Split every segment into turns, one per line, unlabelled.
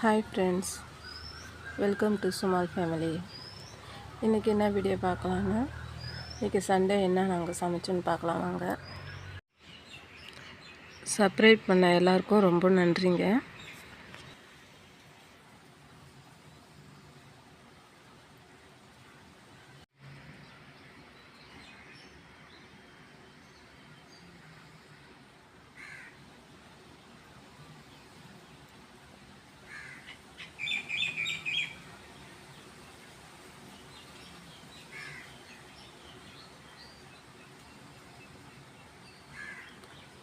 Hi friends, welcome to small family. இன்றைக்கி என்ன video பார்க்கலான்னு, இன்றைக்கி சண்டே என்ன நாங்கள் சமைச்சோன்னு பார்க்கலாம் வாங்க. சப்ஸ்கிரைப் பண்ண எல்லாருக்கும் ரொம்ப நன்றிங்க.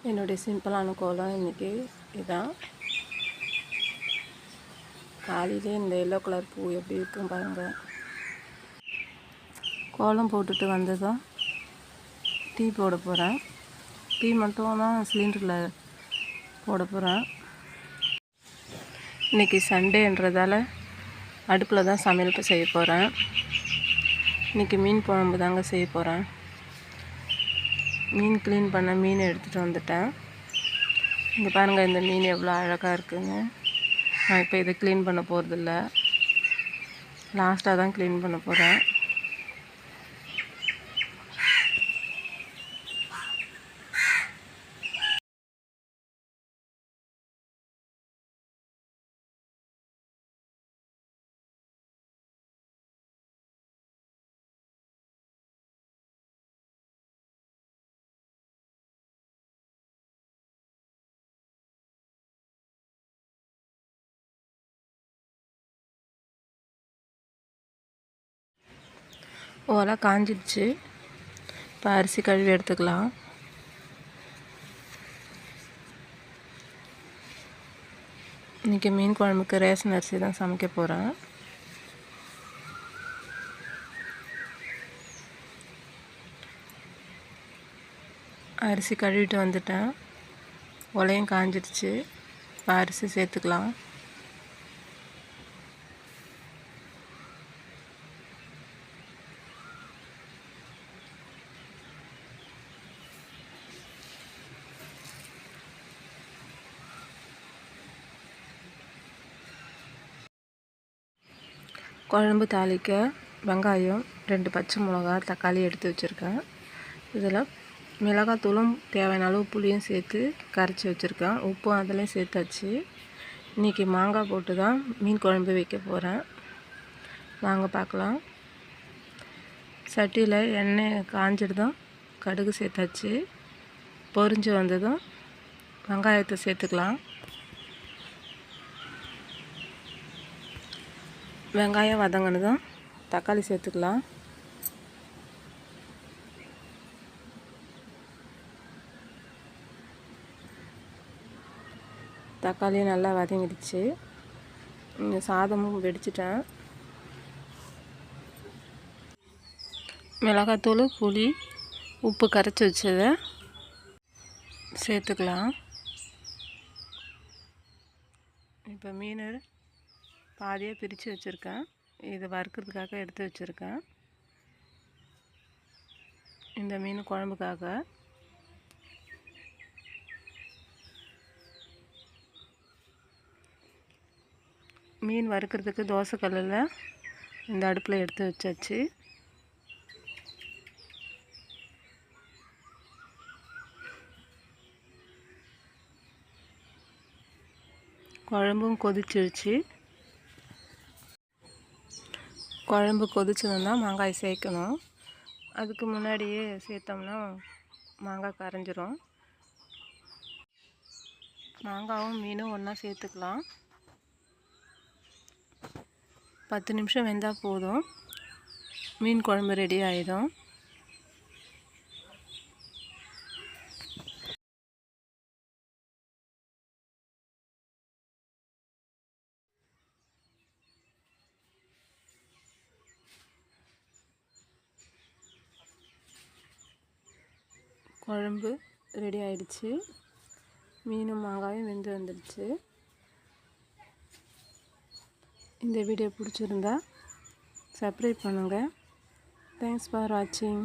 என்னுடைய சிம்பிளான கோலம் இன்றைக்கி இதான். காலையிலே இந்த எல்லோ கலர் பூ எப்படி இருக்கும் பாருங்கள். கோலம் போட்டுட்டு வந்ததும் டீ போட போகிறேன். டீ மட்டும் தான் சிலிண்டரில் போட போகிறேன். இன்றைக்கி சண்டேன்றதால அடுப்பில் தான் சமையல் செய்ய போகிறேன். இன்றைக்கி மீன் குழம்பு தாங்க செய்ய போகிறேன். மீன் க்ளீன் பண்ண மீன் எடுத்துகிட்டு வந்துட்டேன். இங்கே பாருங்கள், இந்த மீன் எவ்வளோ அழகாக இருக்குங்க. நான் இப்போ இதை க்ளீன் பண்ண போகிறதில்ல, லாஸ்ட்டாக தான் க்ளீன் பண்ண போகிறேன். ஓலாம் காஞ்சிடுச்சு. இப்போ அரிசி கழுவி எடுத்துக்கலாம். இன்றைக்கி மீன் குழம்புக்கு ரேஷன் அரிசி தான் சமைக்க போகிறேன். அரிசி கழுவிட்டு வந்துட்டேன். ஒலையும் காஞ்சிடுச்சு. இப்போ அரிசி சேர்த்துக்கலாம். குழம்பு தாளிக்க வெங்காயம், 2 பச்சை மிளகா, தக்காளி எடுத்து வச்சுருக்கேன். இதில் மிளகாத்தூளும் தேவையான அளவு புளியும் சேர்த்து கரைச்சி வச்சுருக்கேன். உப்பும் அதிலையும் சேர்த்தாச்சு. இன்றைக்கி மாங்காய் போட்டு தான் மீன் குழம்பு வைக்க போகிறேன். வாங்க பார்க்கலாம். சட்டியில் எண்ணெய் காஞ்சிடுதும் கடுகு சேர்த்தாச்சு. பொரிஞ்சு வந்ததும் வெங்காயத்தை சேர்த்துக்கலாம். வெங்காயம் வதங்கினதும் தக்காளி சேர்த்துக்கலாம். தக்காளி நல்லா வதங்கிடுச்சு. இங்கே சாதமும் வெடிச்சிட்டேன். மிளகாத்தூள், புளி, உப்பு கரைச்சி வச்சதை சேர்த்துக்கலாம். இப்போ மீன் பாதியாக பிரித்து வச்சுருக்கேன். இதை வறுக்கிறதுக்காக எடுத்து வச்சுருக்கேன். இந்த மீன் குழம்புக்காக. மீன் வறுக்கிறதுக்கு தோசைக்கல்லில் இந்த அடுப்பில் எடுத்து வச்சாச்சு. குழம்பும் கொதிச்சிருச்சு. குழம்பு கொதிச்சதுன்னா மாங்காய் சேர்க்கணும். அதுக்கு முன்னாடியே சேர்த்தோம்னா மாங்காய் கரைஞ்சிரும். மாங்காயும் மீனும் ஒன்றா சேர்த்துக்கலாம். 10 நிமிஷம் வெந்தால் போதும், மீன் குழம்பு ரெடி ஆகிடும். குழம்பு ரெடி ஆகிடுச்சு. மீனும் மாங்காயும் வெந்து வந்துடுச்சு. இந்த வீடியோ பிடிச்சிருந்தா சப்ஸ்கிரைப் பண்ணுங்கள். தேங்க்ஸ் ஃபார் வாட்சிங்.